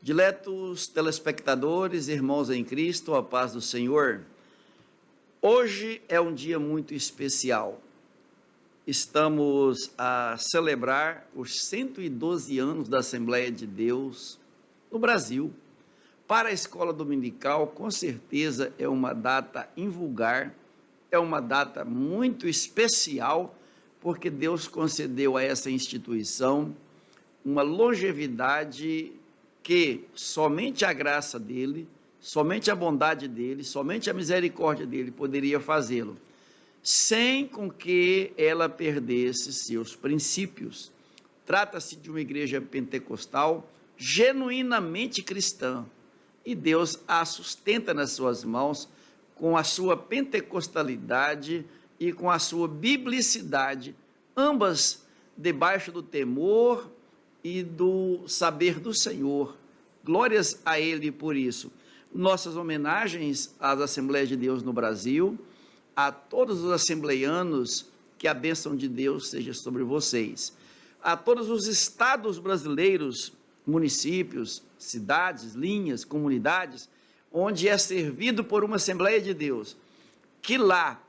Diletos telespectadores, irmãos em Cristo, a paz do Senhor. Hoje é um dia muito especial. Estamos a celebrar os 112 anos da Assembleia de Deus no Brasil. Para a escola dominical, com certeza é uma data invulgar, é uma data muito especial, porque Deus concedeu a essa instituição uma longevidade que somente a graça dele, somente a bondade dele, somente a misericórdia dele poderia fazê-lo, sem com que ela perdesse seus princípios. Trata-se de uma igreja pentecostal genuinamente cristã, e Deus a sustenta nas suas mãos com a sua pentecostalidade e com a sua biblicidade, ambas debaixo do temor e do saber do Senhor. Glórias a Ele por isso. Nossas homenagens às Assembleias de Deus no Brasil, a todos os assembleianos, que a bênção de Deus seja sobre vocês. A todos os estados brasileiros, municípios, cidades, linhas, comunidades, onde é servido por uma Assembleia de Deus, que lá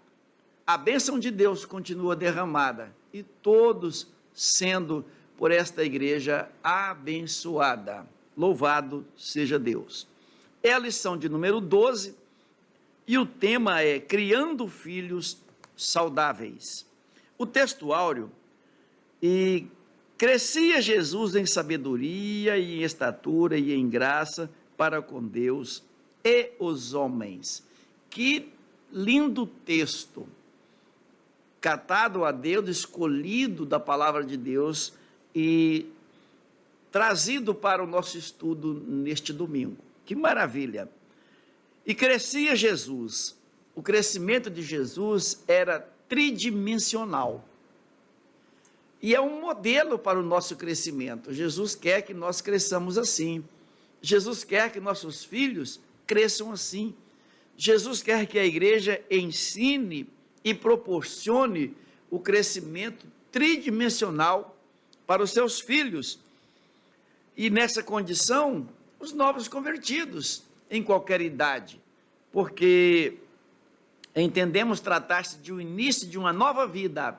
a bênção de Deus continua derramada e todos sendo por esta igreja abençoada. Louvado seja Deus. É a lição de número 12 e o tema é Criando Filhos Saudáveis. O texto áureo: e crescia Jesus em sabedoria e em estatura e em graça para com Deus e os homens. Que lindo texto, catado a Deus, escolhido da palavra de Deus e trazido para o nosso estudo neste domingo. Que maravilha! E crescia Jesus. O crescimento de Jesus era tridimensional. E é um modelo para o nosso crescimento. Jesus quer que nós cresçamos assim. Jesus quer que nossos filhos cresçam assim. Jesus quer que a igreja ensine e proporcione o crescimento tridimensional para os seus filhos. E nessa condição, os novos convertidos, em qualquer idade, porque entendemos tratar-se de um início de uma nova vida.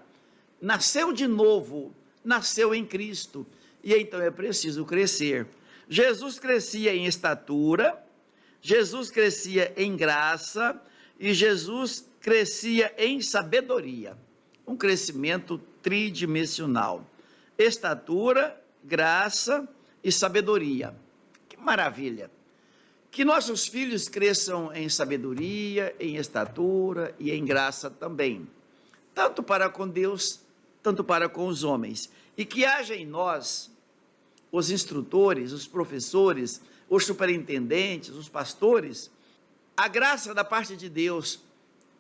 Nasceu de novo, nasceu em Cristo, e então é preciso crescer. Jesus crescia em estatura, Jesus crescia em graça, e Jesus crescia em sabedoria. Um crescimento tridimensional. Estatura, graça e sabedoria. Que maravilha! Que nossos filhos cresçam em sabedoria, em estatura e em graça também, tanto para com Deus, tanto para com os homens. E que haja em nós, os instrutores, os professores, os superintendentes, os pastores, a graça da parte de Deus,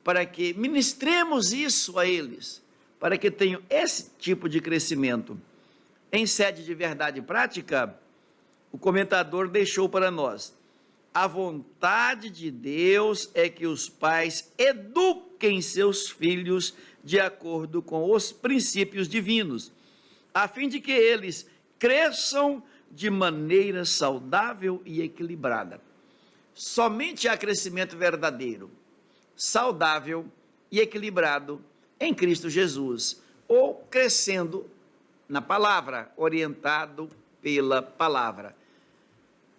para que ministremos isso a eles, para que tenham esse tipo de crescimento. Em sede de verdade prática, o comentador deixou para nós: a vontade de Deus é que os pais eduquem seus filhos de acordo com os princípios divinos, a fim de que eles cresçam de maneira saudável e equilibrada. Somente há crescimento verdadeiro, saudável e equilibrado em Cristo Jesus, ou crescendo na palavra, orientado pela palavra.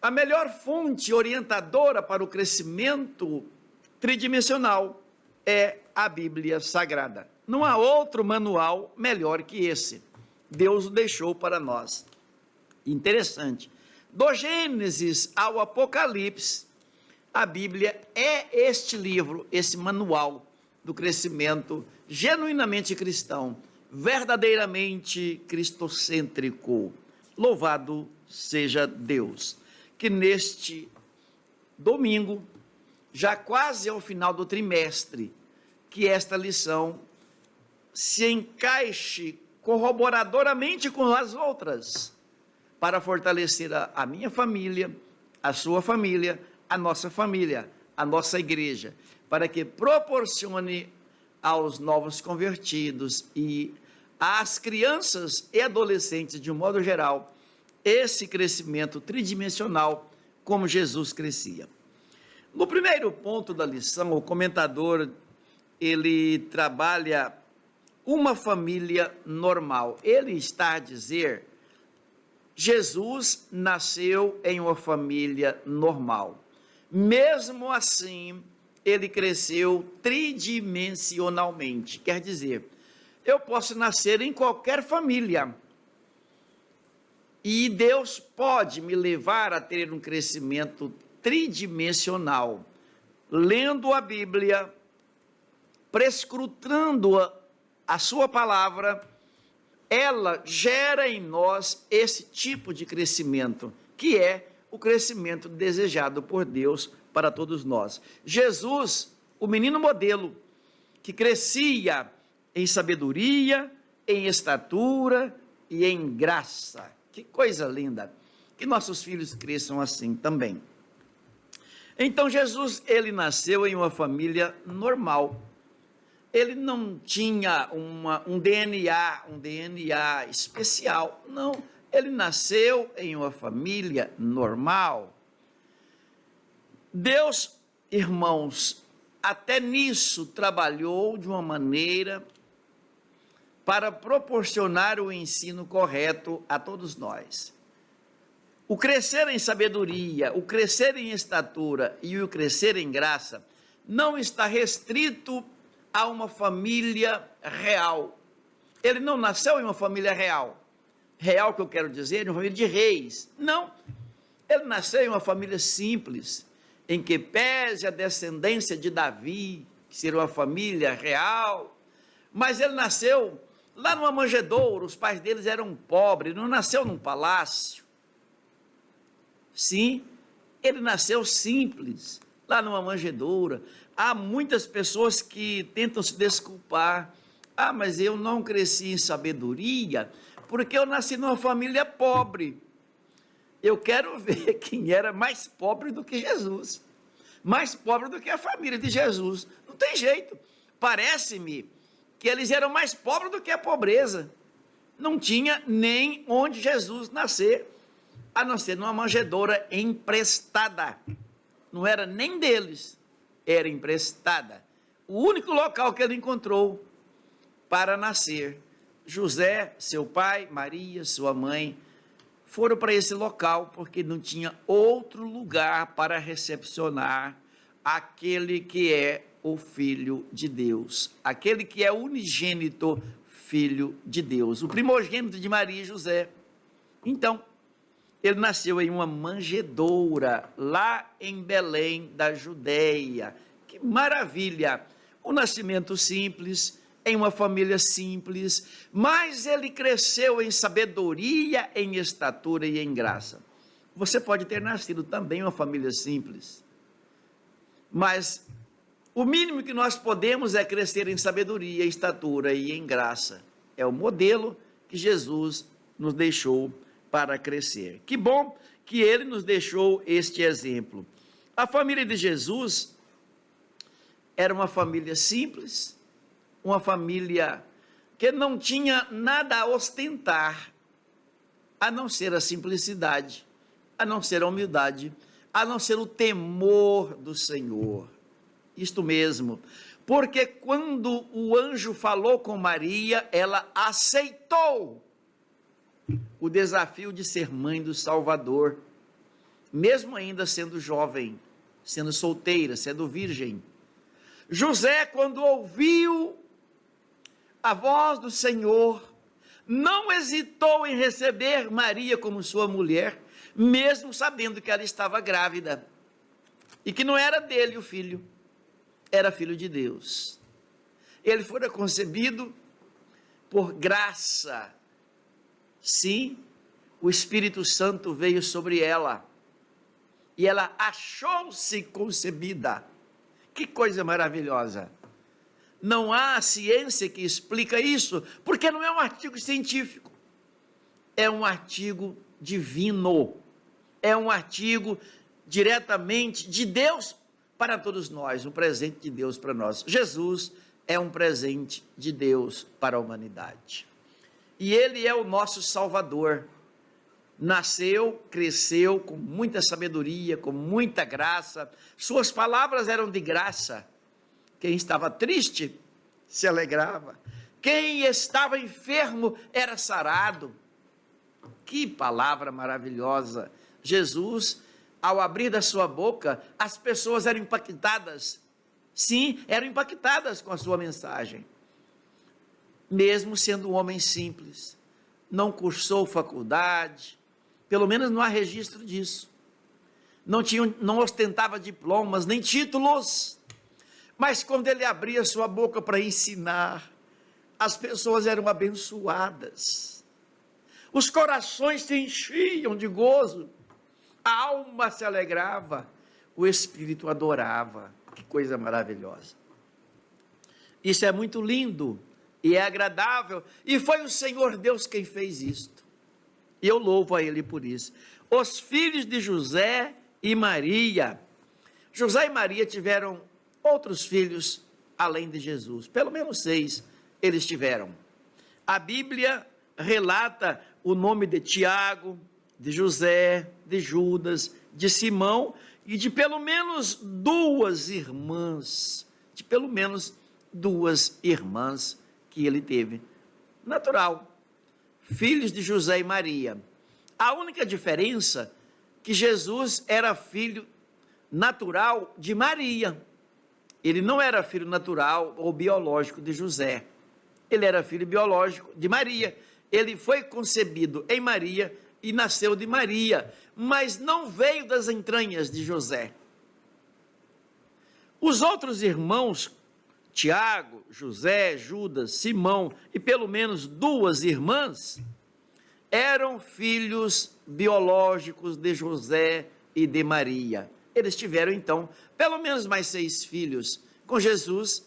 A melhor fonte orientadora para o crescimento tridimensional é a Bíblia Sagrada. Não há outro manual melhor que esse. Deus o deixou para nós. Interessante. Do Gênesis ao Apocalipse, a Bíblia é este livro, esse manual do crescimento genuinamente cristão, verdadeiramente cristocêntrico. Louvado seja Deus. Que neste domingo, já quase ao final do trimestre, que esta lição se encaixe corroboradoramente com as outras, para fortalecer a minha família, a sua família, a nossa igreja, para que proporcione aos novos convertidos e às crianças e adolescentes, de um modo geral, esse crescimento tridimensional como Jesus crescia. No primeiro ponto da lição, o comentador, ele trabalha uma família normal. Ele está a dizer, Jesus nasceu em uma família normal. Mesmo assim, ele cresceu tridimensionalmente. Quer dizer, eu posso nascer em qualquer família. E Deus pode me levar a ter um crescimento tridimensional, lendo a Bíblia, prescrutando a sua palavra, ela gera em nós esse tipo de crescimento, que é o crescimento desejado por Deus para todos nós. Jesus, o menino modelo, que crescia em sabedoria, em estatura e em graça. Que coisa linda! Que nossos filhos cresçam assim também. Então Jesus, ele nasceu em uma família normal. Ele não tinha um DNA especial, não. Ele nasceu em uma família normal. Deus, irmãos, até nisso trabalhou de uma maneira para proporcionar o ensino correto a todos nós. O crescer em sabedoria, o crescer em estatura e o crescer em graça não está restrito a uma família real. Ele não nasceu em uma família real. Real, que eu quero dizer, em uma família de reis. Não. Ele nasceu em uma família simples, em que pese a descendência de Davi, que seria uma família real, mas ele nasceu lá numa manjedoura, os pais deles eram pobres, não nasceu num palácio. Sim, ele nasceu simples, lá numa manjedoura. Há muitas pessoas que tentam se desculpar. Ah, mas eu não cresci em sabedoria, porque eu nasci numa família pobre. Eu quero ver quem era mais pobre do que Jesus, mais pobre do que a família de Jesus. Não tem jeito, parece-me que eles eram mais pobres do que a pobreza. Não tinha nem onde Jesus nascer, a não ser numa manjedoura emprestada. Não era nem deles, era emprestada. O único local que ele encontrou para nascer, José, seu pai, Maria, sua mãe, foram para esse local porque não tinha outro lugar para recepcionar aquele que é o Filho de Deus, aquele que é o unigênito Filho de Deus, o primogênito de Maria e José. Então, ele nasceu em uma manjedoura, lá em Belém da Judeia. Que maravilha! O nascimento simples, em uma família simples, mas ele cresceu em sabedoria, em estatura e em graça. Você pode ter nascido também em uma família simples, mas o mínimo que nós podemos é crescer em sabedoria, estatura e em graça. É o modelo que Jesus nos deixou para crescer. Que bom que ele nos deixou este exemplo. A família de Jesus era uma família simples, uma família que não tinha nada a ostentar, a não ser a simplicidade, a não ser a humildade, a não ser o temor do Senhor. Isto mesmo, porque quando o anjo falou com Maria, ela aceitou o desafio de ser mãe do Salvador, mesmo ainda sendo jovem, sendo solteira, sendo virgem. José, quando ouviu a voz do Senhor, não hesitou em receber Maria como sua mulher, mesmo sabendo que ela estava grávida, e que não era dele o filho, era filho de Deus. Ele fora concebido por graça. Sim, o Espírito Santo veio sobre ela, e ela achou-se concebida. Que coisa maravilhosa! Não há ciência que explica isso, porque não é um artigo científico, é um artigo divino, é um artigo diretamente de Deus para todos nós, um presente de Deus para nós. Jesus é um presente de Deus para a humanidade. E ele é o nosso Salvador. nasceu, cresceu com muita sabedoria, com muita graça, suas palavras eram de graça. Quem estava triste se alegrava, quem estava enfermo era sarado. Que palavra maravilhosa! Jesus, ao abrir da sua boca, as pessoas eram impactadas. Sim, eram impactadas com a sua mensagem. Mesmo sendo um homem simples, não cursou faculdade, pelo menos não há registro disso. Não ostentava diplomas, nem títulos. Mas quando ele abria sua boca para ensinar, as pessoas eram abençoadas. Os corações se enchiam de gozo, a alma se alegrava, o espírito adorava. Que coisa maravilhosa! Isso é muito lindo e é agradável, e foi o Senhor Deus quem fez isto, e eu louvo a Ele por isso. Os filhos de José e Maria. José e Maria tiveram outros filhos além de Jesus, pelo menos 6 eles tiveram. A Bíblia relata o nome de Tiago, de José, de Judas, de Simão e de pelo menos 2 irmãs, que ele teve. Natural, filhos de José e Maria. A única diferença que Jesus era filho natural de Maria. Ele não era filho natural ou biológico de José. Ele era filho biológico de Maria. Ele foi concebido em Maria e nasceu de Maria, mas não veio das entranhas de José. Os outros irmãos, Tiago, José, Judas, Simão e pelo menos 2 irmãs, eram filhos biológicos de José e de Maria. Eles tiveram então pelo menos mais 6 filhos. Com Jesus,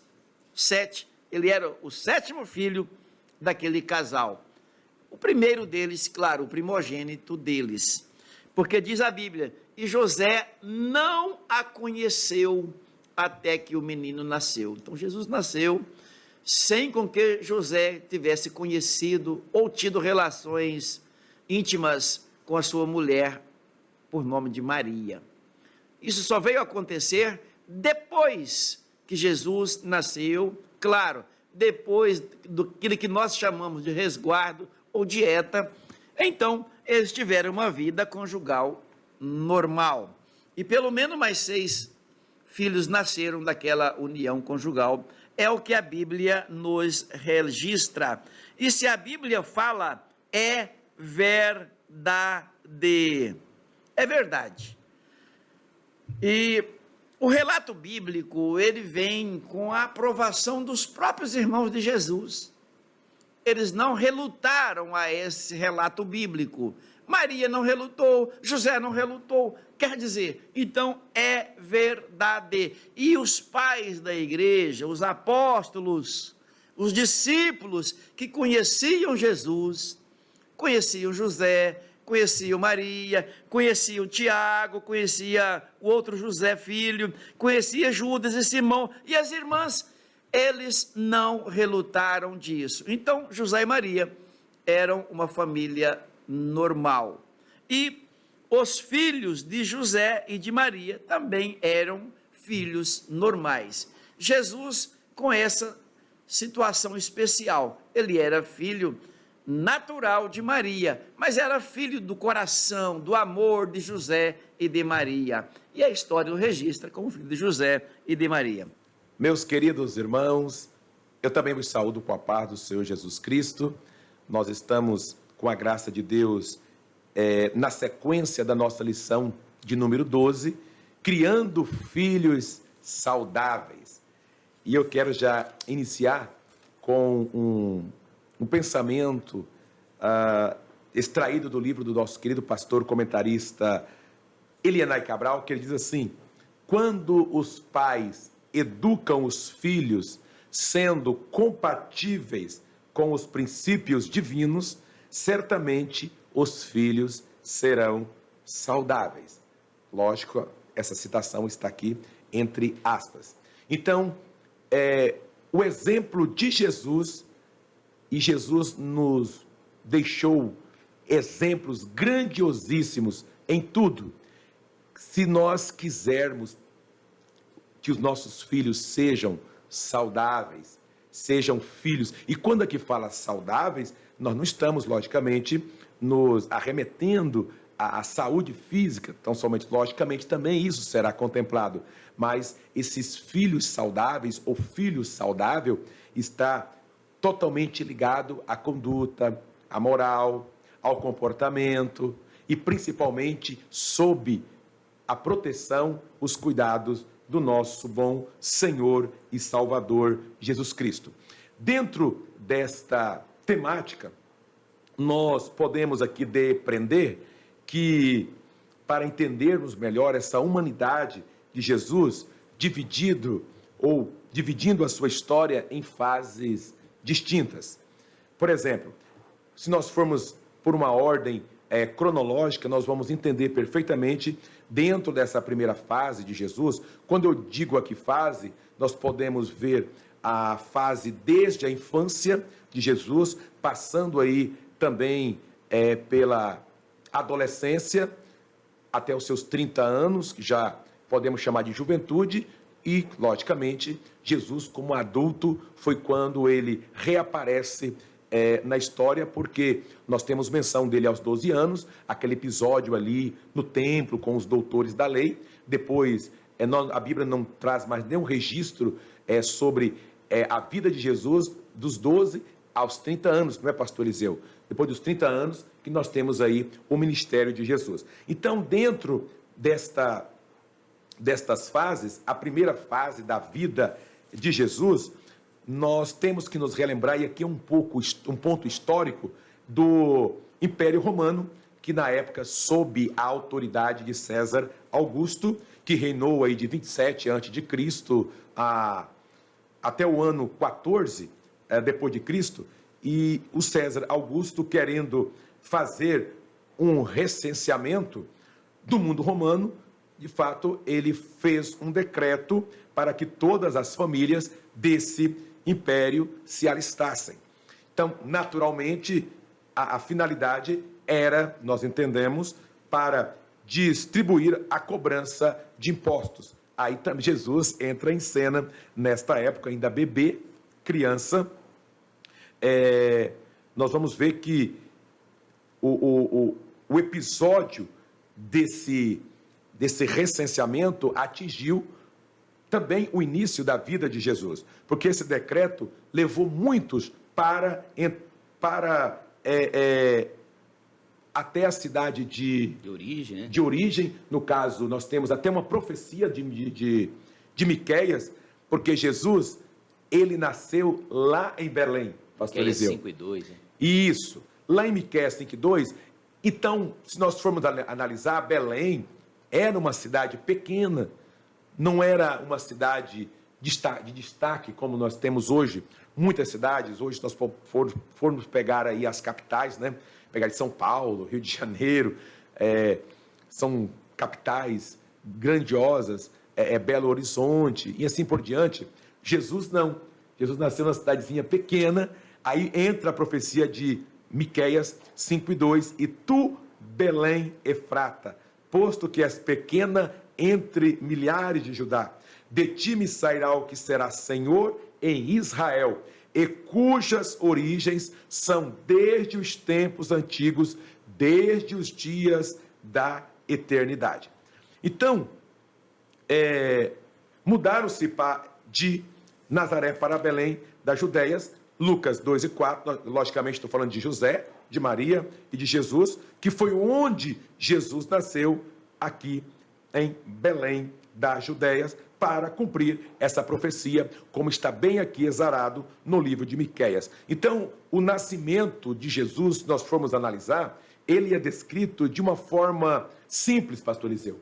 7. Ele era o 7º filho daquele casal. O primeiro deles, claro, o primogênito deles. Porque diz a Bíblia, e José não a conheceu até que o menino nasceu. Então Jesus nasceu sem com que José tivesse conhecido ou tido relações íntimas com a sua mulher, por nome de Maria. Isso só veio acontecer depois que Jesus nasceu, claro, depois daquilo que nós chamamos de resguardo ou dieta. Então eles tiveram uma vida conjugal normal, e pelo menos mais 6 filhos nasceram daquela união conjugal, é o que a Bíblia nos registra, e se a Bíblia fala, é verdade, é verdade. E o relato bíblico, ele vem com a aprovação dos próprios irmãos de Jesus. Eles não relutaram a esse relato bíblico. Maria não relutou, José não relutou. Quer dizer, então é verdade. E os pais da igreja, os apóstolos, os discípulos que conheciam Jesus, conheciam José, conheciam Maria, conheciam Tiago, conhecia o outro José filho, conhecia Judas e Simão e as irmãs. Eles não relutaram disso. Então, José e Maria eram uma família normal. E os filhos de José e de Maria também eram filhos normais. Jesus, com essa situação especial, ele era filho natural de Maria, mas era filho do coração, do amor de José e de Maria. E a história o registra como filho de José e de Maria. Meus queridos irmãos, eu também vos saúdo com a paz do Senhor Jesus Cristo. Nós estamos, com a graça de Deus, na sequência da nossa lição de número 12, criando filhos saudáveis. E eu quero já iniciar com um pensamento extraído do livro do nosso querido pastor comentarista Elianai Cabral, que ele diz assim: quando os pais educam os filhos sendo compatíveis com os princípios divinos, certamente os filhos serão saudáveis. Lógico, essa citação está aqui entre aspas. Então, o exemplo de Jesus, e Jesus nos deixou exemplos grandiosíssimos em tudo. Se nós quisermos que os nossos filhos sejam saudáveis, sejam filhos, e quando aqui fala saudáveis, nós não estamos, logicamente, nos arremetendo à saúde física, tão somente, logicamente, também isso será contemplado, mas esses filhos saudáveis, ou filho saudável, está totalmente ligado à conduta, à moral, ao comportamento, e principalmente sob a proteção, os cuidados do nosso bom Senhor e Salvador Jesus Cristo. Dentro desta temática, nós podemos aqui depreender que, para entendermos melhor essa humanidade de Jesus, dividindo a sua história em fases distintas. Por exemplo, se nós formos por uma ordem cronológica, nós vamos entender perfeitamente dentro dessa primeira fase de Jesus. Quando eu digo aqui fase, nós podemos ver a fase desde a infância de Jesus, passando aí também pela adolescência até os seus 30 anos, que já podemos chamar de juventude, e, logicamente, Jesus como adulto foi quando ele reaparece na história, porque nós temos menção dele aos 12 anos, aquele episódio ali no templo com os doutores da lei. Depois, a Bíblia não traz mais nenhum registro sobre a vida de Jesus dos 12 aos 30 anos, não é, pastor Eliseu? Depois dos 30 anos que nós temos aí o ministério de Jesus. Então, dentro destas fases, a primeira fase da vida de Jesus, nós temos que nos relembrar, e aqui é um ponto histórico, do Império Romano, que na época, sob a autoridade de César Augusto, que reinou aí de 27 a.C. até o ano 14 depois de Cristo, e o César Augusto, querendo fazer um recenseamento do mundo romano, de fato, ele fez um decreto para que todas as famílias desse império se alistassem. Então, naturalmente, a finalidade era, nós entendemos, para distribuir a cobrança de impostos. Aí também Jesus entra em cena, nesta época, ainda bebê, criança. Nós vamos ver que o episódio desse recenseamento atingiu também o início da vida de Jesus, porque esse decreto levou muitos até a cidade de origem, né? De origem. No caso, nós temos até uma profecia de Miqueias, porque Jesus, ele nasceu lá em Belém, pastor Eliseu. 5:2, né? Isso, lá em Miqueias 5:2. Então, se nós formos analisar, Belém era uma cidade pequena, não era uma cidade de destaque como nós temos hoje. Muitas cidades, hoje nós formos pegar aí as capitais, né? Pegar de São Paulo, Rio de Janeiro, são capitais grandiosas, Belo Horizonte e assim por diante. Jesus não. Jesus nasceu numa cidadezinha pequena, aí entra a profecia de Miqueias 5:2, e tu, Belém Efrata, posto que és pequena entre milhares de Judá, de ti me sairá o que será Senhor em Israel, e cujas origens são desde os tempos antigos, desde os dias da eternidade. Então, mudaram-se de Nazaré para Belém das Judeias, Lucas 2:4, logicamente estou falando de José, de Maria e de Jesus, que foi onde Jesus nasceu, aqui em Belém das Judeias, para cumprir essa profecia, como está bem aqui exarado no livro de Miqueias. Então, o nascimento de Jesus, se nós formos analisar, ele é descrito de uma forma simples, pastor Eliseu.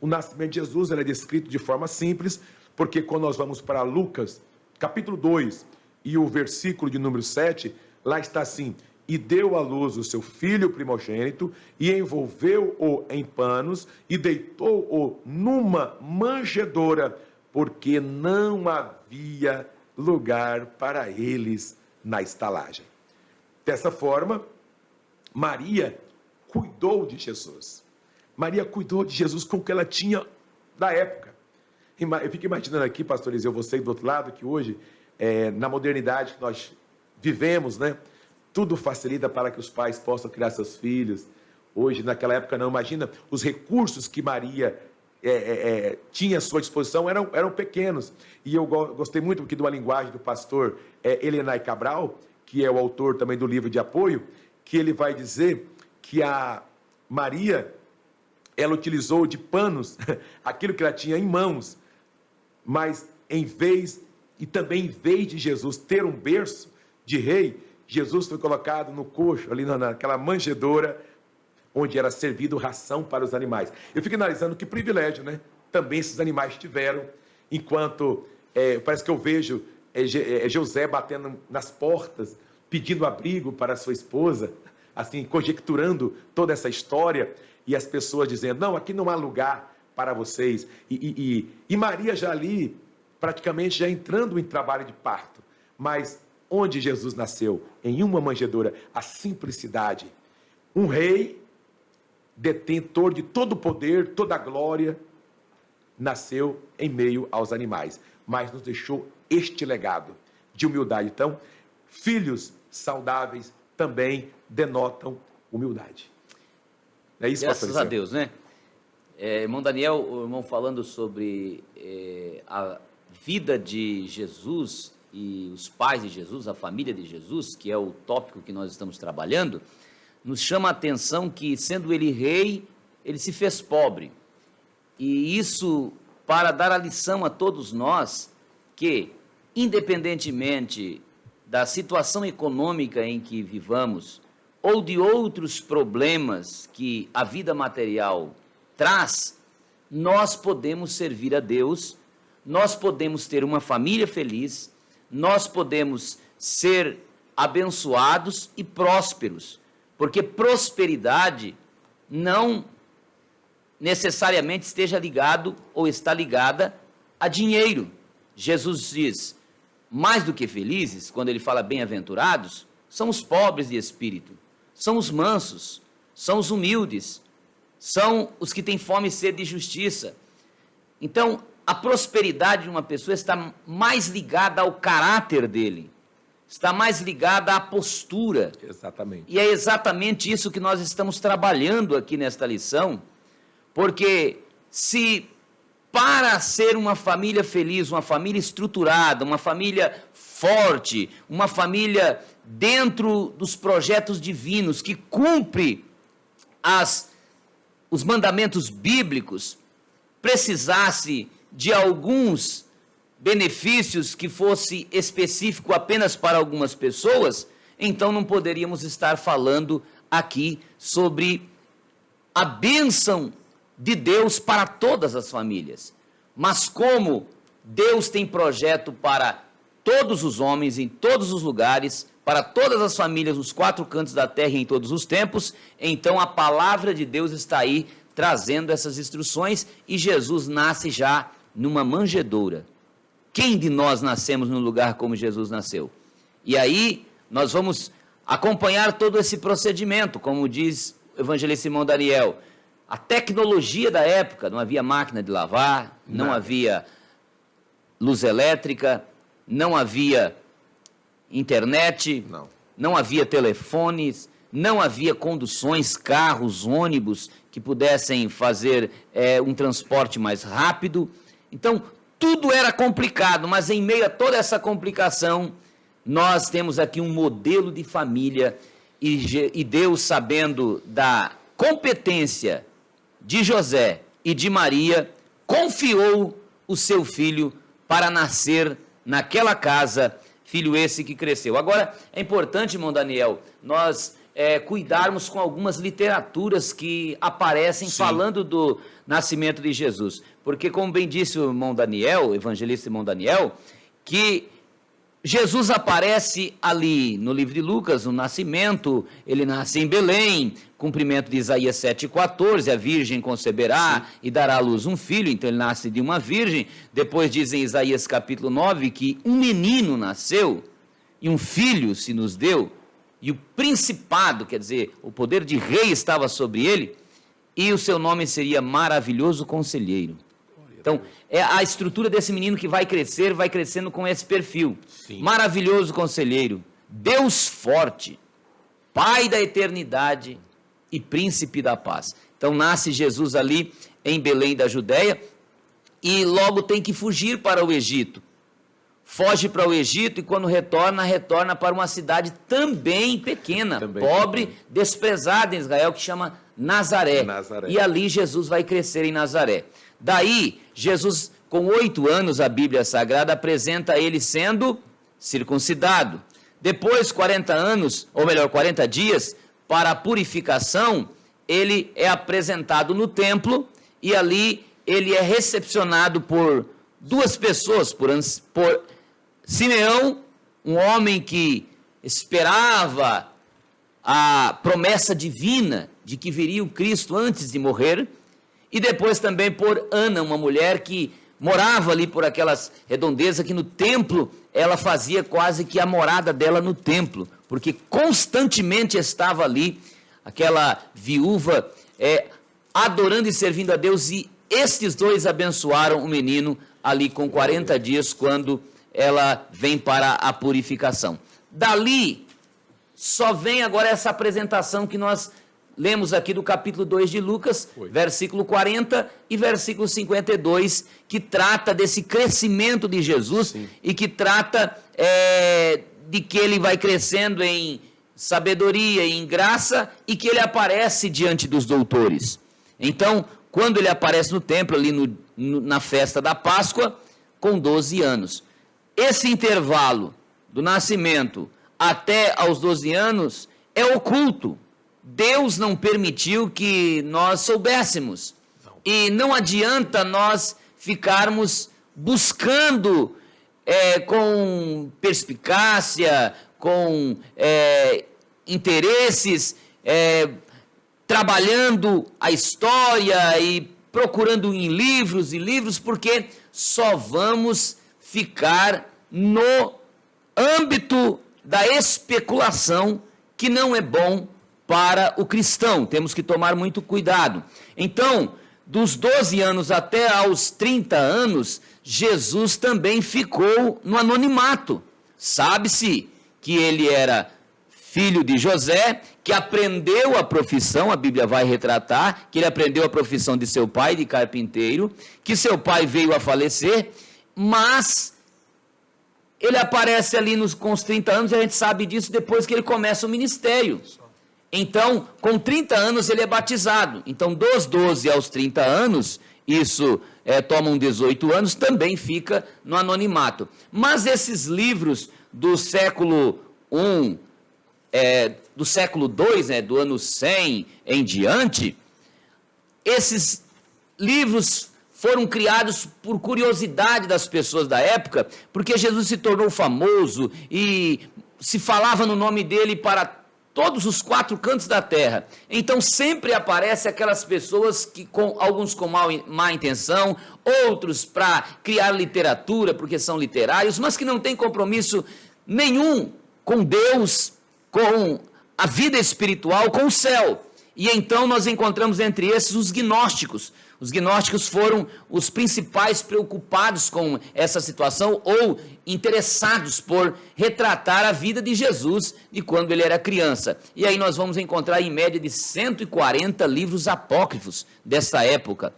O nascimento de Jesus ele é descrito de forma simples, porque quando nós vamos para Lucas, capítulo 2, e o versículo de número 7, lá está assim: e deu à luz o seu filho primogênito, e envolveu-o em panos, e deitou-o numa manjedoura, porque não havia lugar para eles na estalagem. Dessa forma, Maria cuidou de Jesus. Maria cuidou de Jesus com o que ela tinha da época. Eu fico imaginando aqui, pastor Eliseu, você do outro lado, que hoje, na modernidade que nós vivemos, né? Tudo facilita para que os pais possam criar seus filhos. Hoje, naquela época, não. Imagina, os recursos que Maria tinha à sua disposição eram pequenos. E eu gostei muito aqui de uma linguagem do pastor Helenay Cabral, que é o autor também do livro de apoio, que ele vai dizer que a Maria, ela utilizou de panos aquilo que ela tinha em mãos, mas em vez de Jesus ter um berço de rei, Jesus foi colocado no coxo, ali naquela manjedoura, onde era servido ração para os animais. Eu fico analisando que privilégio, né? Também esses animais tiveram, enquanto parece que eu vejo José batendo nas portas, pedindo abrigo para sua esposa, assim, conjecturando toda essa história, e as pessoas dizendo, não, aqui não há lugar para vocês. E Maria já ali, praticamente já entrando em trabalho de parto. Mas onde Jesus nasceu? Em uma manjedoura, a simplicidade. Um rei, detentor de todo o poder, toda a glória, nasceu em meio aos animais, mas nos deixou este legado de humildade. Então, filhos saudáveis também denotam humildade. Não é isso, graças a Deus, né? Irmão Daniel, o irmão falando sobre a vida de Jesus e os pais de Jesus, a família de Jesus, que é o tópico que nós estamos trabalhando, nos chama a atenção que, sendo ele rei, ele se fez pobre. E isso para dar a lição a todos nós que, independentemente da situação econômica em que vivamos, ou de outros problemas que a vida material traz, nós podemos servir a Deus, nós podemos ter uma família feliz, nós podemos ser abençoados e prósperos, porque prosperidade não necessariamente esteja ligado ou está ligada a dinheiro. Jesus diz, mais do que felizes, quando ele fala bem-aventurados, são os pobres de espírito, são os mansos, são os humildes, são os que têm fome e sede de justiça. Então, a prosperidade de uma pessoa está mais ligada ao caráter dele, está mais ligada à postura. Exatamente. E é exatamente isso que nós estamos trabalhando aqui nesta lição, porque se para ser uma família feliz, uma família estruturada, uma família forte, uma família dentro dos projetos divinos, que cumpre os mandamentos bíblicos, precisasse de alguns benefícios que fosse específico apenas para algumas pessoas, então não poderíamos estar falando aqui sobre a bênção de Deus para todas as famílias. Mas como Deus tem projeto para todos os homens, em todos os lugares, para todas as famílias, nos quatro cantos da terra e em todos os tempos, então a palavra de Deus está aí trazendo essas instruções, e Jesus nasce já numa manjedoura. Quem de nós nascemos num lugar como Jesus nasceu? E aí nós vamos acompanhar todo esse procedimento, como diz o evangelista Simão Daniel. A tecnologia da época, não havia máquina de lavar, não havia luz elétrica, não havia internet, não havia telefones, não havia conduções, carros, ônibus que pudessem fazer um transporte mais rápido. Então, tudo era complicado, mas em meio a toda essa complicação, nós temos aqui um modelo de família, e Deus, sabendo da competência de José e de Maria, confiou o seu filho para nascer naquela casa, filho esse que cresceu. Agora, é importante, irmão Daniel, nós cuidarmos com algumas literaturas que aparecem falando do nascimento de Jesus, porque, como bem disse o irmão Daniel, o evangelista irmão Daniel, que Jesus aparece ali no livro de Lucas, no nascimento, ele nasce em Belém, cumprimento de Isaías 7,14, a virgem conceberá e dará à luz um filho, então ele nasce de uma virgem. Depois diz em Isaías capítulo 9 que um menino nasceu e um filho se nos deu, e o principado, quer dizer, o poder de rei estava sobre ele, e o seu nome seria Maravilhoso Conselheiro. Então, é a estrutura desse menino que vai crescendo com esse perfil. Sim. Maravilhoso Conselheiro, Deus forte, Pai da eternidade e Príncipe da paz. Então, nasce Jesus ali em Belém da Judéia, e logo tem que fugir para o Egito. Foge para o Egito e quando retorna para uma cidade também pequena, pobre, desprezada em Israel, que chama Nazaré. E ali Jesus vai crescer em Nazaré. Daí, Jesus, com 8 anos, a Bíblia Sagrada apresenta ele sendo circuncidado. Depois, 40 anos, ou melhor, 40 dias, para a purificação, ele é apresentado no templo e ali ele é recepcionado por 2 pessoas, por Simeão, um homem que esperava a promessa divina de que viria o Cristo antes de morrer, e depois também por Ana, uma mulher que morava ali por aquelas redondezas, que no templo ela fazia quase que a morada dela no templo, porque constantemente estava ali, aquela viúva adorando e servindo a Deus, e estes 2 abençoaram o menino ali com 40 dias, quando ela vem para a purificação. Dali, só vem agora essa apresentação que nós lemos aqui do capítulo 2 de Lucas, versículo 40 e versículo 52, que trata desse crescimento de Jesus. Sim. E que trata de que ele vai crescendo em sabedoria e em graça, e que ele aparece diante dos doutores. Então, quando ele aparece no templo, ali na festa da Páscoa, com 12 anos. Esse intervalo do nascimento até aos 12 anos é oculto. Deus não permitiu que nós soubéssemos. E não adianta nós ficarmos buscando com perspicácia, com interesses, trabalhando a história e procurando em livros e livros, porque só vamos ficar no âmbito da especulação, que não é bom para o cristão. Temos que tomar muito cuidado. Então, dos 12 anos até aos 30 anos, Jesus também ficou no anonimato. Sabe-se que ele era filho de José, que aprendeu a profissão, a Bíblia vai retratar, que ele aprendeu a profissão de seu pai, de carpinteiro, que seu pai veio a falecer, mas ele aparece ali com os 30 anos, e a gente sabe disso depois que ele começa o ministério. Então, com 30 anos ele é batizado. Então, dos 12 aos 30 anos, isso toma 18 anos, também fica no anonimato. Mas esses livros do século I, do século II, do ano 100 em diante, esses livros foram criados por curiosidade das pessoas da época, porque Jesus se tornou famoso e se falava no nome dele para todos os 4 cantos da terra. Então sempre aparece aquelas pessoas que alguns com má intenção, outros para criar literatura, porque são literários, mas que não têm compromisso nenhum com Deus, com a vida espiritual, com o céu. E então nós encontramos entre esses os gnósticos. Os gnósticos foram os principais preocupados com essa situação, ou interessados por retratar a vida de Jesus de quando ele era criança. E aí nós vamos encontrar em média de 140 livros apócrifos dessa época,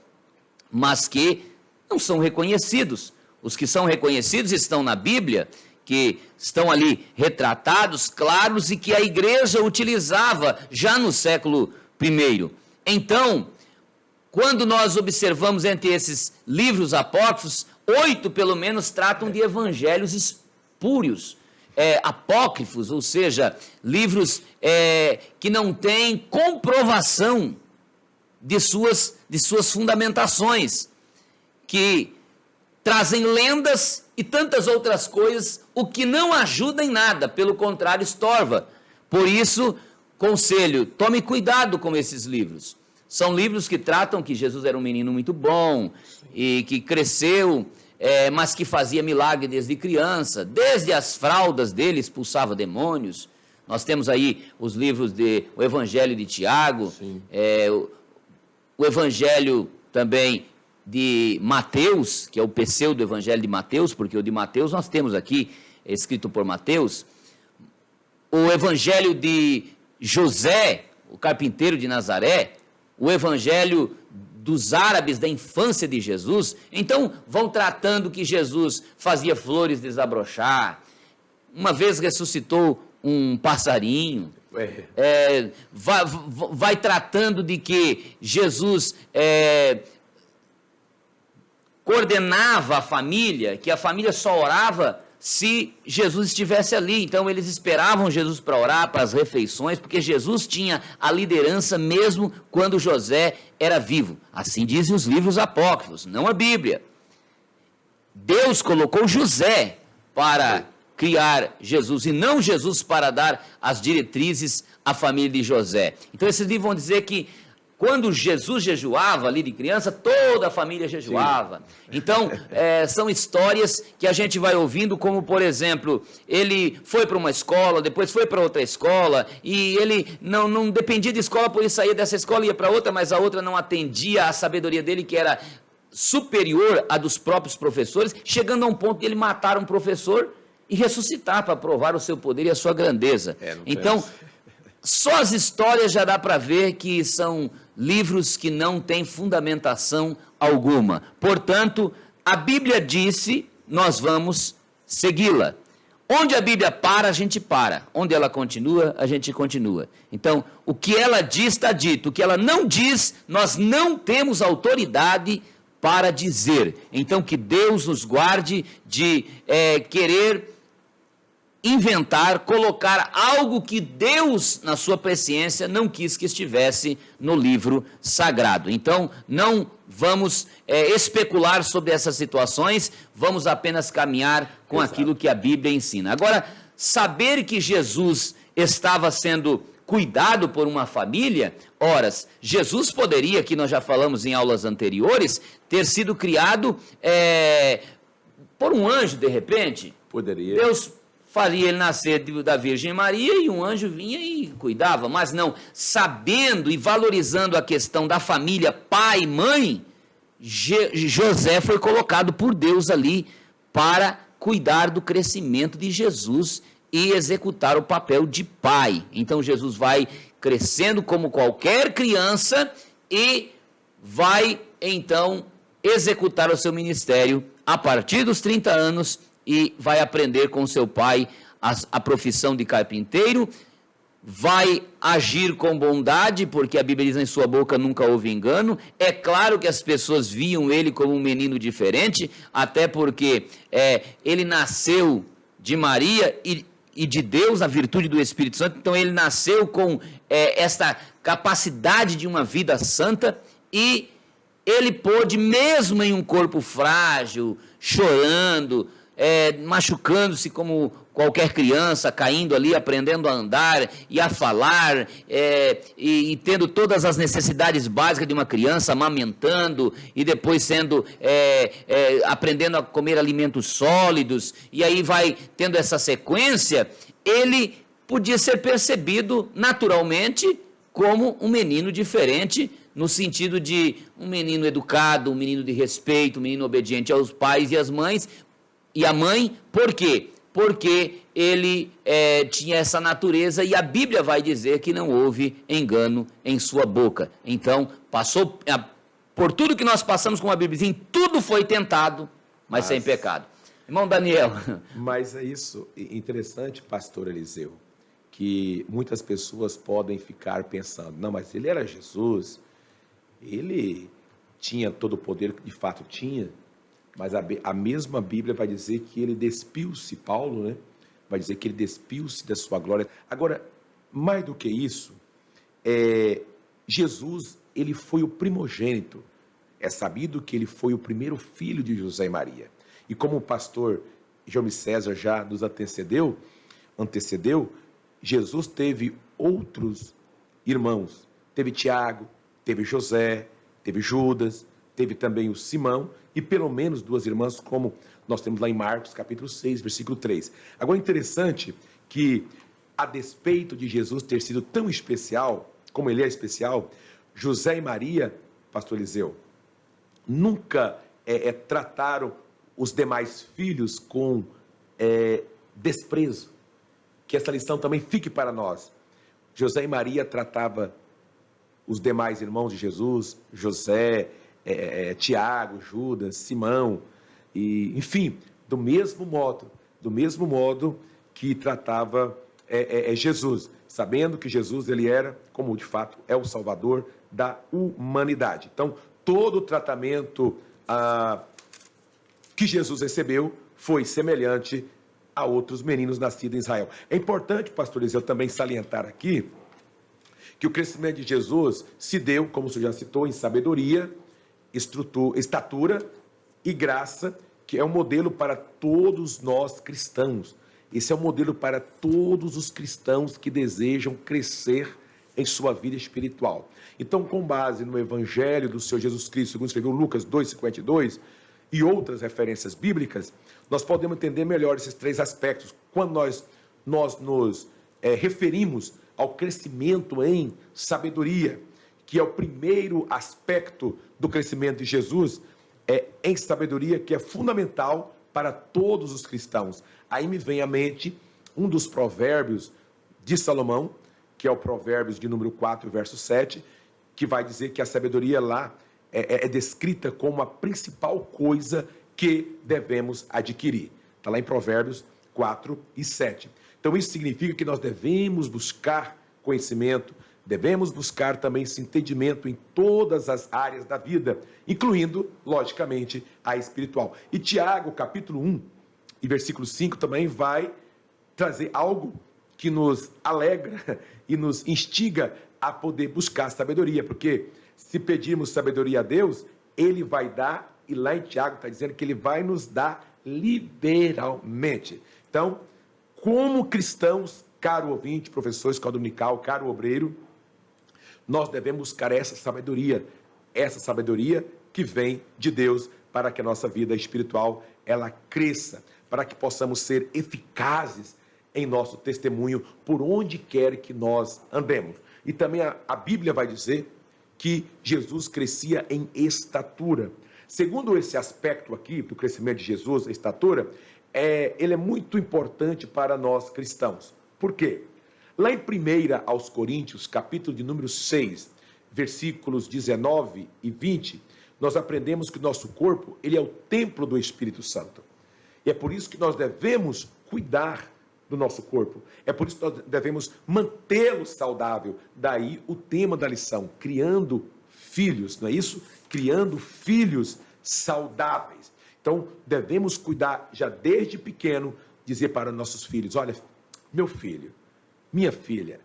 mas que não são reconhecidos. Os que são reconhecidos estão na Bíblia, que estão ali retratados, claros, e que a igreja utilizava já no século I. Então, quando nós observamos entre esses livros apócrifos, 8 pelo menos tratam de evangelhos espúrios, apócrifos, ou seja, livros que não têm comprovação de suas fundamentações, que trazem lendas e tantas outras coisas, o que não ajuda em nada, pelo contrário, estorva. Por isso, conselho, tome cuidado com esses livros. São livros que tratam que Jesus era um menino muito bom e que cresceu, mas que fazia milagre desde criança, desde as fraldas dele expulsava demônios, Nós temos aí os livros o Evangelho de Tiago, o Evangelho também de Mateus, que é o pseudo Evangelho de Mateus, porque o de Mateus nós temos aqui, escrito por Mateus, o Evangelho de José, o carpinteiro de Nazaré, o Evangelho dos árabes da infância de Jesus. Então vão tratando que Jesus fazia flores desabrochar, uma vez ressuscitou um passarinho, vai tratando de que Jesus coordenava a família, que a família só orava se Jesus estivesse ali. Então eles esperavam Jesus para orar, para as refeições, porque Jesus tinha a liderança mesmo quando José era vivo. Assim dizem os livros apócrifos, não a Bíblia. Deus colocou José para criar Jesus, e não Jesus para dar as diretrizes à família de José. Então esses livros vão dizer que quando Jesus jejuava ali de criança, toda a família jejuava. Então, são histórias que a gente vai ouvindo, como por exemplo, ele foi para uma escola, depois foi para outra escola, e ele não dependia de escola, por isso saía dessa escola e ia para outra, mas a outra não atendia à sabedoria dele, que era superior à dos próprios professores, chegando a um ponto de ele matar um professor e ressuscitar para provar o seu poder e a sua grandeza. Então, só as histórias já dá para ver que são livros que não têm fundamentação alguma. Portanto, a Bíblia disse, nós vamos segui-la. Onde a Bíblia para, a gente para. Onde ela continua, a gente continua. Então, o que ela diz, está dito. O que ela não diz, nós não temos autoridade para dizer. Então, que Deus nos guarde de querer inventar, colocar algo que Deus, na sua presciência, não quis que estivesse no livro sagrado. Então, não vamos especular sobre essas situações, vamos apenas caminhar com aquilo que a Bíblia ensina. Agora, saber que Jesus estava sendo cuidado por uma família, ora, Jesus poderia, que nós já falamos em aulas anteriores, ter sido criado por um anjo, de repente. Poderia. Deus faria ele nascer da Virgem Maria e um anjo vinha e cuidava, mas não, sabendo e valorizando a questão da família, pai e mãe, José foi colocado por Deus ali para cuidar do crescimento de Jesus e executar o papel de pai. Então Jesus vai crescendo como qualquer criança e vai então executar o seu ministério a partir dos 30 anos e vai aprender com seu pai a profissão de carpinteiro, vai agir com bondade, porque a Bíblia diz, em sua boca nunca houve engano. É claro que as pessoas viam ele como um menino diferente, até porque ele nasceu de Maria e de Deus, na virtude do Espírito Santo. Então ele nasceu com esta capacidade de uma vida santa, e ele pôde, mesmo em um corpo frágil, chorando, machucando-se como qualquer criança, caindo ali, aprendendo a andar e a falar, e tendo todas as necessidades básicas de uma criança, amamentando, e depois aprendendo a comer alimentos sólidos, e aí vai tendo essa sequência. Ele podia ser percebido naturalmente como um menino diferente, no sentido de um menino educado, um menino de respeito, um menino obediente aos pais e às mães, e a mãe. Por quê? Porque ele tinha essa natureza, e a Bíblia vai dizer que não houve engano em sua boca. Então, passou por tudo que nós passamos com a Bíblia, em tudo foi tentado, mas sem pecado. Irmão Daniel. Mas é isso, interessante, pastor Eliseu, que muitas pessoas podem ficar pensando, não, mas ele era Jesus, ele tinha todo o poder, que de fato tinha, mas a mesma Bíblia vai dizer que ele despiu-se, Paulo, né? Vai dizer que ele despiu-se da sua glória. Agora, mais do que isso, Jesus, ele foi o primogênito. É sabido que ele foi o primeiro filho de José e Maria. E como o pastor João César já nos antecedeu, Jesus teve outros irmãos. Teve Tiago, teve José, teve Judas, teve também o Simão, e pelo menos duas irmãs, como nós temos lá em Marcos, capítulo 6, versículo 3. Agora, interessante que a despeito de Jesus ter sido tão especial, como ele é especial, José e Maria, pastor Eliseu, nunca trataram os demais filhos com desprezo. Que essa lição também fique para nós. José e Maria tratavam os demais irmãos de Jesus, José, Tiago, Judas, Simão, e, enfim, do mesmo modo que tratava Jesus, sabendo que Jesus ele era, como de fato é o Salvador da humanidade. Então, todo o tratamento que Jesus recebeu foi semelhante a outros meninos nascidos em Israel. É importante, pastor Eliseu, também salientar aqui que o crescimento de Jesus se deu, como o senhor já citou, em sabedoria, estatura e graça, que é um modelo para todos nós cristãos. Esse é um modelo para todos os cristãos que desejam crescer em sua vida espiritual. Então, com base no Evangelho do Senhor Jesus Cristo, segundo escreveu Lucas 2,52, e outras referências bíblicas, nós podemos entender melhor esses três aspectos. Quando nós nos referimos ao crescimento em sabedoria, que é o primeiro aspecto do crescimento de Jesus, em sabedoria, que é fundamental para todos os cristãos. Aí me vem à mente um dos provérbios de Salomão, que é o Provérbios de número 4, verso 7, que vai dizer que a sabedoria lá é descrita como a principal coisa que devemos adquirir. Está lá em Provérbios 4 e 7. Então isso significa que nós devemos buscar conhecimento, devemos buscar também esse entendimento em todas as áreas da vida, incluindo, logicamente, a espiritual. E Tiago, capítulo 1 e versículo 5 também vai trazer algo que nos alegra e nos instiga a poder buscar sabedoria, porque se pedirmos sabedoria a Deus, Ele vai dar, e lá em Tiago está dizendo que Ele vai nos dar liberalmente. Então, como cristãos, caro ouvinte, professor escola dominical, caro obreiro, nós devemos buscar essa sabedoria que vem de Deus, para que a nossa vida espiritual ela cresça, para que possamos ser eficazes em nosso testemunho por onde quer que nós andemos. E também a Bíblia vai dizer que Jesus crescia em estatura. Segundo esse aspecto aqui do crescimento de Jesus, a estatura, ele é muito importante para nós cristãos. Por quê? Lá em 1 aos Coríntios, capítulo de número 6, versículos 19 e 20, nós aprendemos que o nosso corpo, ele é o templo do Espírito Santo. E é por isso que nós devemos cuidar do nosso corpo. É por isso que nós devemos mantê-lo saudável. Daí o tema da lição, criando filhos, não é isso? Criando filhos saudáveis. Então, devemos cuidar já desde pequeno, dizer para nossos filhos, olha, meu filho, minha filha,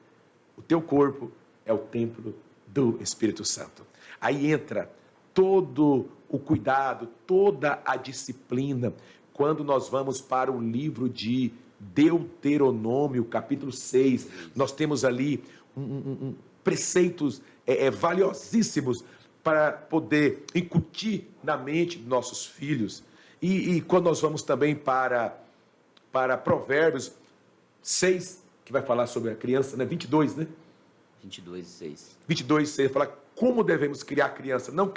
o teu corpo é o templo do Espírito Santo. Aí entra todo o cuidado, toda a disciplina, quando nós vamos para o livro de Deuteronômio, capítulo 6, nós temos ali preceitos valiosíssimos para poder incutir na mente dos nossos filhos. E quando nós vamos também para Provérbios 6, que vai falar sobre a criança, né? 22, né? 22, 6. 22, 6, fala como devemos criar a criança, não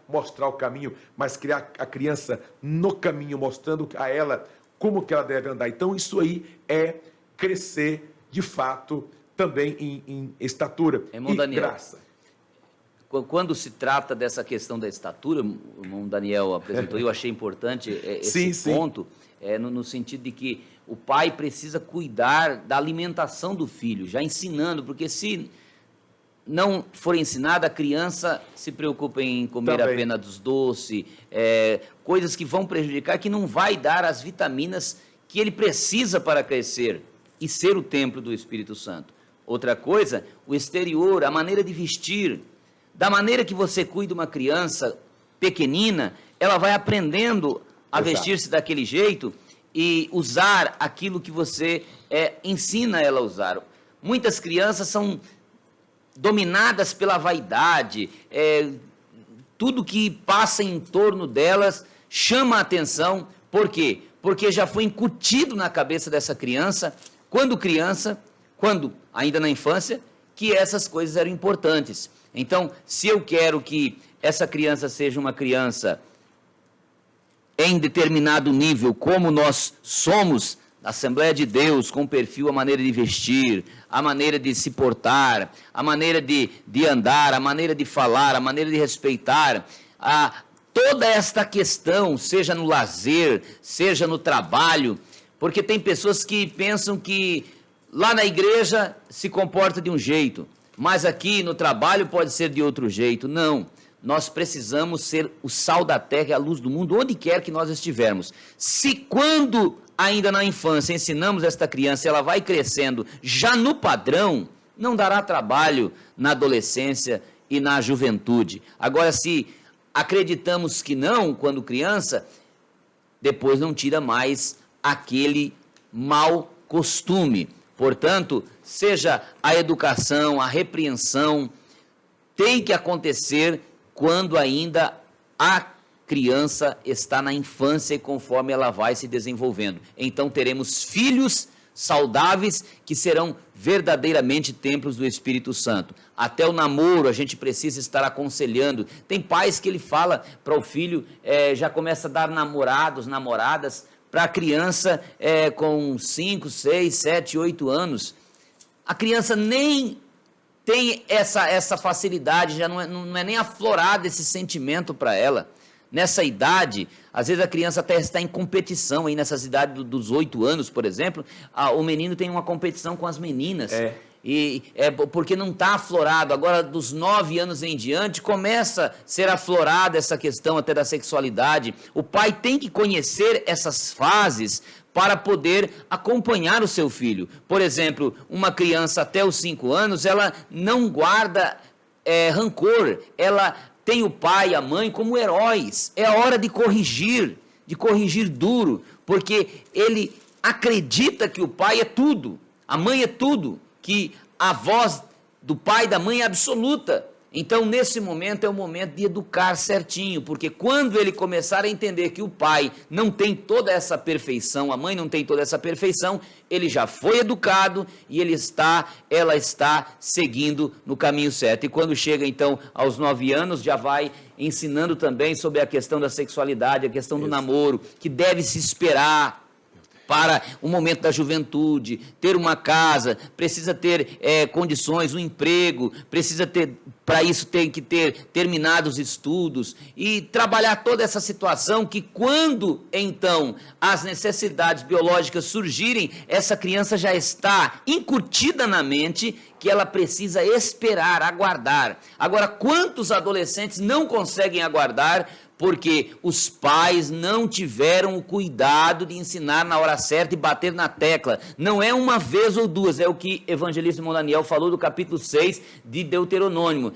mostrar o caminho, mas criar a criança no caminho, mostrando a ela como que ela deve andar. Então, isso aí é crescer, de fato, também em estatura e Daniel, graça. Quando se trata dessa questão da estatura, o irmão Daniel apresentou, eu achei importante esse ponto, no sentido de que o pai precisa cuidar da alimentação do filho, já ensinando, porque se não for ensinado, a criança se preocupa em comer também apenas dos doces, coisas que vão prejudicar, que não vai dar as vitaminas que ele precisa para crescer e ser o templo do Espírito Santo. Outra coisa, o exterior, a maneira de vestir. Da maneira que você cuida uma criança pequenina, ela vai aprendendo a vestir-se daquele jeito e usar aquilo que você ensina ela a usar. Muitas crianças são dominadas pela vaidade, tudo que passa em torno delas chama a atenção. Por quê? Porque já foi incutido na cabeça dessa criança, quando criança, quando ainda na infância, que essas coisas eram importantes. Então, se eu quero que essa criança seja uma criança em determinado nível, como nós somos, na Assembleia de Deus, com perfil, a maneira de vestir, a maneira de se portar, a maneira de andar, a maneira de falar, a maneira de respeitar, toda esta questão, seja no lazer, seja no trabalho, porque tem pessoas que pensam que lá na igreja se comporta de um jeito, mas aqui no trabalho pode ser de outro jeito. Não, nós precisamos ser o sal da terra e a luz do mundo, onde quer que nós estivermos. Se quando ainda na infância ensinamos esta criança, ela vai crescendo já no padrão, não dará trabalho na adolescência e na juventude. Agora, se acreditamos que não, quando criança, depois não tira mais aquele mau costume. Portanto, seja a educação, a repreensão, tem que acontecer quando ainda a criança está na infância e conforme ela vai se desenvolvendo. Então teremos filhos saudáveis que serão verdadeiramente templos do Espírito Santo. Até o namoro a gente precisa estar aconselhando. Tem pais que ele fala para o filho, já começa a dar namoradas, para a criança com 5, 6, 7, 8 anos. A criança nem tem essa facilidade, já não é nem aflorado esse sentimento para ela. Nessa idade, às vezes a criança até está em competição, aí nessas idades dos 8 anos, por exemplo, o menino tem uma competição com as meninas. E porque não está aflorado. Agora, dos 9 anos em diante, começa a ser aflorada essa questão até da sexualidade. O pai tem que conhecer essas fases para poder acompanhar o seu filho. Por exemplo, uma criança até os 5 anos, ela não guarda rancor, ela tem o pai e a mãe como heróis. É a hora de corrigir duro, porque ele acredita que o pai é tudo, a mãe é tudo, que a voz do pai e da mãe é absoluta. Então, nesse momento, é o momento de educar certinho, porque quando ele começar a entender que o pai não tem toda essa perfeição, a mãe não tem toda essa perfeição, ele já foi educado e ela está seguindo no caminho certo. E quando chega, então, aos 9 anos, já vai ensinando também sobre a questão da sexualidade, a questão do namoro, que deve se esperar para o momento da juventude, ter uma casa, precisa ter condições, um emprego, precisa ter, para isso tem que ter terminado os estudos e trabalhar toda essa situação que quando então as necessidades biológicas surgirem, essa criança já está incutida na mente que ela precisa esperar, aguardar. Agora, quantos adolescentes não conseguem aguardar porque os pais não tiveram o cuidado de ensinar na hora certa e bater na tecla? Não é uma vez ou duas, é o que o evangelista irmão Daniel falou do capítulo 6 de Deuteronômio.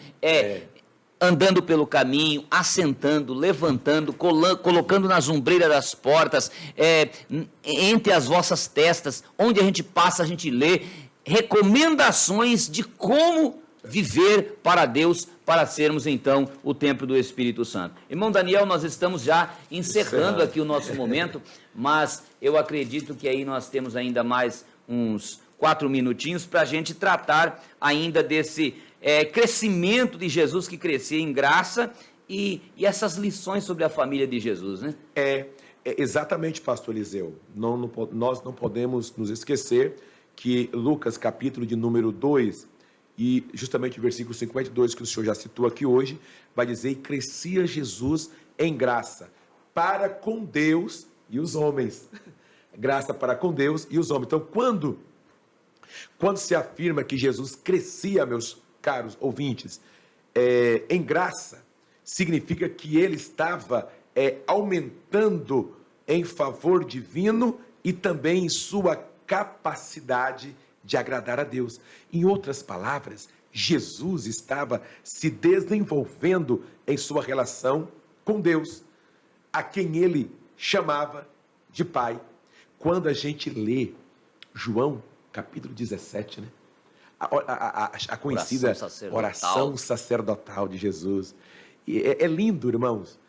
Andando pelo caminho, assentando, levantando, colocando nas ombreiras das portas, entre as vossas testas, onde a gente passa, a gente lê, recomendações de como viver para Deus, para sermos então o templo do Espírito Santo. Irmão Daniel, nós estamos já encerrando aqui o nosso momento, mas eu acredito que aí nós temos ainda mais uns 4 minutinhos para a gente tratar ainda desse crescimento de Jesus, que crescia em graça, e essas lições sobre a família de Jesus, né? Exatamente, pastor Eliseu. Nós não podemos nos esquecer que Lucas, capítulo de número 2, e justamente o versículo 52, que o senhor já citou aqui hoje, vai dizer: e crescia Jesus em graça para com Deus e os homens. Graça para com Deus e os homens. Então, quando se afirma que Jesus crescia, meus caros ouvintes, em graça, significa que ele estava aumentando em favor divino e também em sua capacidade de agradar a Deus. Em outras palavras, Jesus estava se desenvolvendo em sua relação com Deus, a quem ele chamava de Pai. Quando a gente lê João, capítulo 17, né? A conhecida oração sacerdotal de Jesus. E é lindo, irmãos.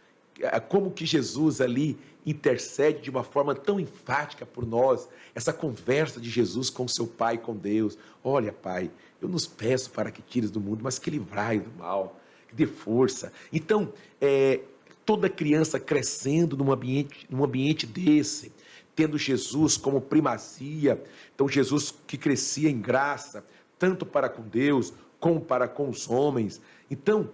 como que Jesus ali intercede de uma forma tão enfática por nós, essa conversa de Jesus com seu Pai, com Deus. Olha, Pai, eu nos peço para que tires do mundo, mas que livrai do mal, que dê força. Então, toda criança crescendo num ambiente desse, tendo Jesus como primazia, então Jesus que crescia em graça, tanto para com Deus, como para com os homens. Então,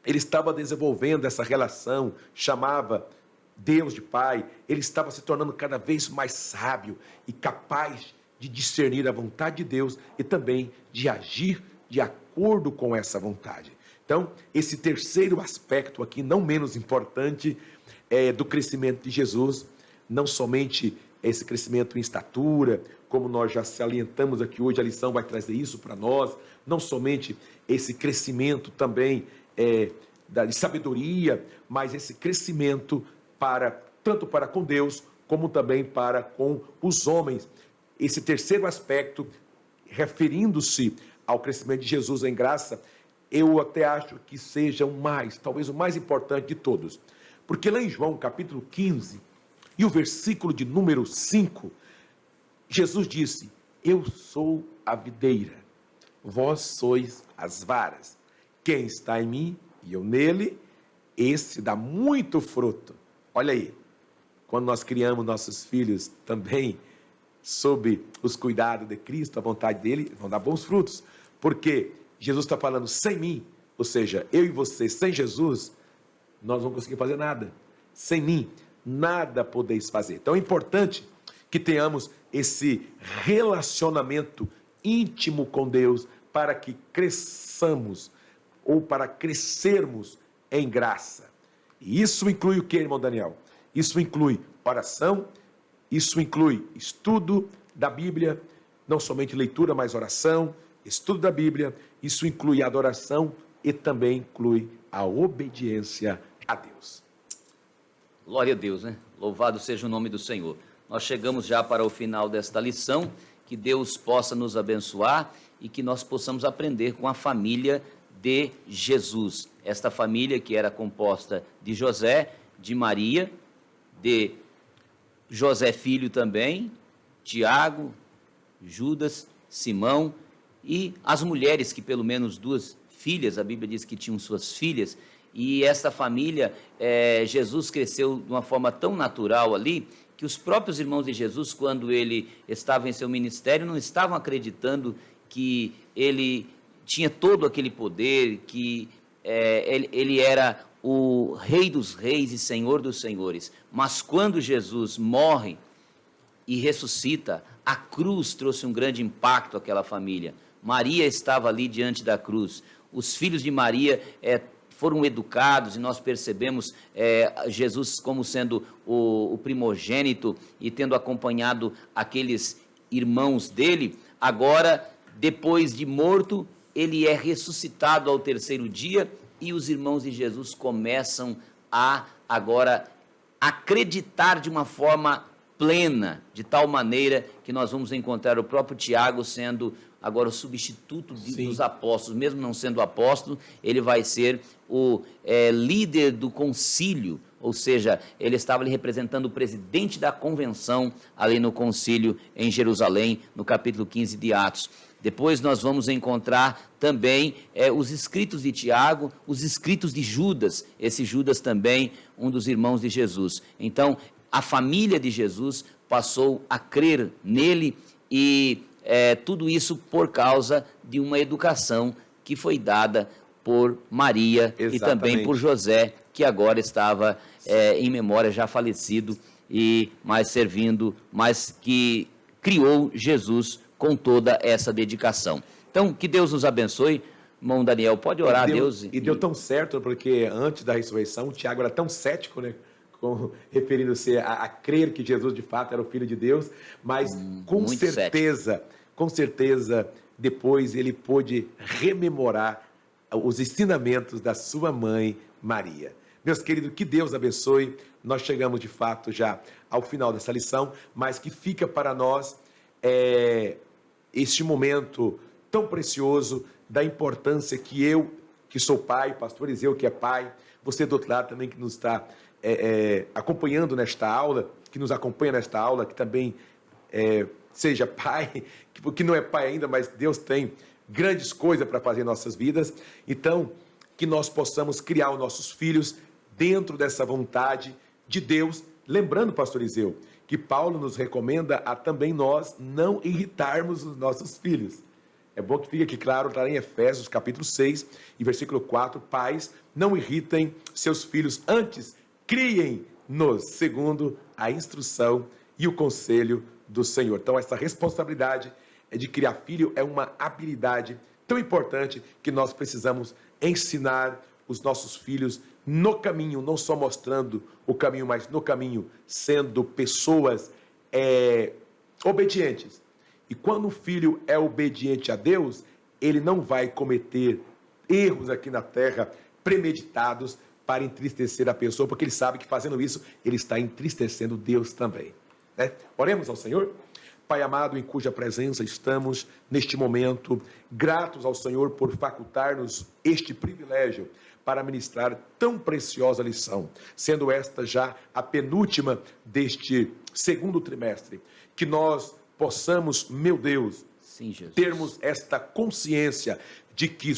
ele estava desenvolvendo essa relação, chamava Deus de Pai, ele estava se tornando cada vez mais sábio e capaz de discernir a vontade de Deus e também de agir de acordo com essa vontade. Então, esse terceiro aspecto aqui, não menos importante, do crescimento de Jesus, não somente esse crescimento em estatura, como nós já salientamos aqui hoje, a lição vai trazer isso para nós, não somente esse crescimento também de sabedoria, mas esse crescimento tanto para com Deus, como também para com os homens. Esse terceiro aspecto, referindo-se ao crescimento de Jesus em graça, eu até acho que seja talvez o mais importante de todos. Porque lá em João capítulo 15, e o versículo de número 5, Jesus disse: eu sou a videira, vós sois as varas. Quem está em mim e eu nele, esse dá muito fruto. Olha aí, quando nós criamos nossos filhos também sob os cuidados de Cristo, a vontade dele, vão dar bons frutos. Porque Jesus está falando sem mim, ou seja, eu e você sem Jesus, nós não vamos conseguir fazer nada. Sem mim, nada podeis fazer. Então é importante que tenhamos esse relacionamento íntimo com Deus para que cresçamos ou para crescermos em graça. E isso inclui o que, irmão Daniel? Isso inclui oração, isso inclui estudo da Bíblia, não somente leitura, mas oração, estudo da Bíblia, isso inclui adoração e também inclui a obediência a Deus. Glória a Deus, né? Louvado seja o nome do Senhor. Nós chegamos já para o final desta lição, que Deus possa nos abençoar e que nós possamos aprender com a família de Jesus. Esta família que era composta de José, de Maria, de José filho também, Tiago, Judas, Simão e as mulheres que pelo menos 2 filhas, a Bíblia diz que tinham suas filhas, e esta família, Jesus cresceu de uma forma tão natural ali, que os próprios irmãos de Jesus, quando ele estava em seu ministério, não estavam acreditando que ele tinha todo aquele poder, que ele era o Rei dos Reis e Senhor dos Senhores. Mas quando Jesus morre e ressuscita, a cruz trouxe um grande impacto àquela família. Maria estava ali diante da cruz. Os filhos de Maria foram educados, e nós percebemos Jesus como sendo o primogênito e tendo acompanhado aqueles irmãos dele. Agora, depois de morto, ele é ressuscitado ao 3º dia, e os irmãos de Jesus começam a agora acreditar de uma forma plena, de tal maneira que nós vamos encontrar o próprio Tiago sendo agora o substituto dos apóstolos. Mesmo não sendo apóstolo, ele vai ser o líder do concílio, ou seja, ele estava ali representando o presidente da convenção ali no concílio em Jerusalém, no capítulo 15 de Atos. Depois nós vamos encontrar também os escritos de Tiago, os escritos de Judas, esse Judas também, um dos irmãos de Jesus. Então, a família de Jesus passou a crer nele, e tudo isso por causa de uma educação que foi dada por Maria. Exatamente. E também por José, que agora estava em memória, já falecido, mas que criou Jesus com toda essa dedicação. Então, que Deus nos abençoe. Irmão Daniel, pode orar a Deus. E deu tão certo, porque antes da ressurreição, o Tiago era tão cético, né? Referindo-se a crer que Jesus de fato era o Filho de Deus, mas com certeza, depois ele pôde rememorar os ensinamentos da sua mãe Maria. Meus queridos, que Deus abençoe. Nós chegamos de fato já ao final dessa lição, mas que fica para nós este momento tão precioso da importância que eu, que sou pai, pastor Iseu, que é pai, você do outro lado também que nos está acompanhando nesta aula, que nos acompanha nesta aula, que também seja pai, que não é pai ainda, mas Deus tem grandes coisas para fazer em nossas vidas. Então, que nós possamos criar os nossos filhos dentro dessa vontade de Deus, lembrando, pastor Eliseu, que Paulo nos recomenda a também nós não irritarmos os nossos filhos. É bom que fique aqui claro, está em Efésios capítulo 6 e versículo 4, pais, não irritem seus filhos, antes criem-nos segundo a instrução e o conselho do Senhor. Então essa responsabilidade de criar filho é uma habilidade tão importante que nós precisamos ensinar os nossos filhos no caminho, não só mostrando o caminho, mas no caminho, sendo pessoas obedientes. E quando o filho é obediente a Deus, ele não vai cometer erros aqui na terra premeditados para entristecer a pessoa, porque ele sabe que fazendo isso, ele está entristecendo Deus também, né? Oremos ao Senhor. Pai amado, em cuja presença estamos neste momento, gratos ao Senhor por facultar-nos este privilégio para ministrar tão preciosa lição, sendo esta já a penúltima deste segundo trimestre, que nós possamos, meu Deus, Sim, Jesus. termos esta consciência de que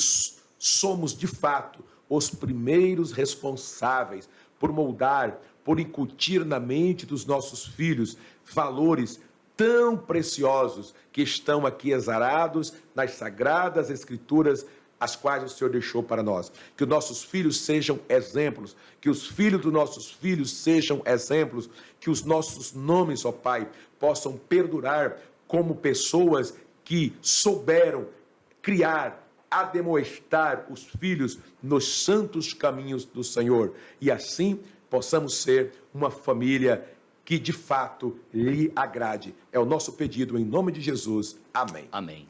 somos de fato os primeiros responsáveis por moldar, por incutir na mente dos nossos filhos valores tão preciosos que estão aqui exarados nas sagradas escrituras, as quais o Senhor deixou para nós. Que os nossos filhos sejam exemplos, que os filhos dos nossos filhos sejam exemplos, que os nossos nomes, ó Pai, possam perdurar como pessoas que souberam criar, ademoestar os filhos nos santos caminhos do Senhor. E assim possamos ser uma família que de fato lhe agrade. É o nosso pedido em nome de Jesus. Amém. Amém.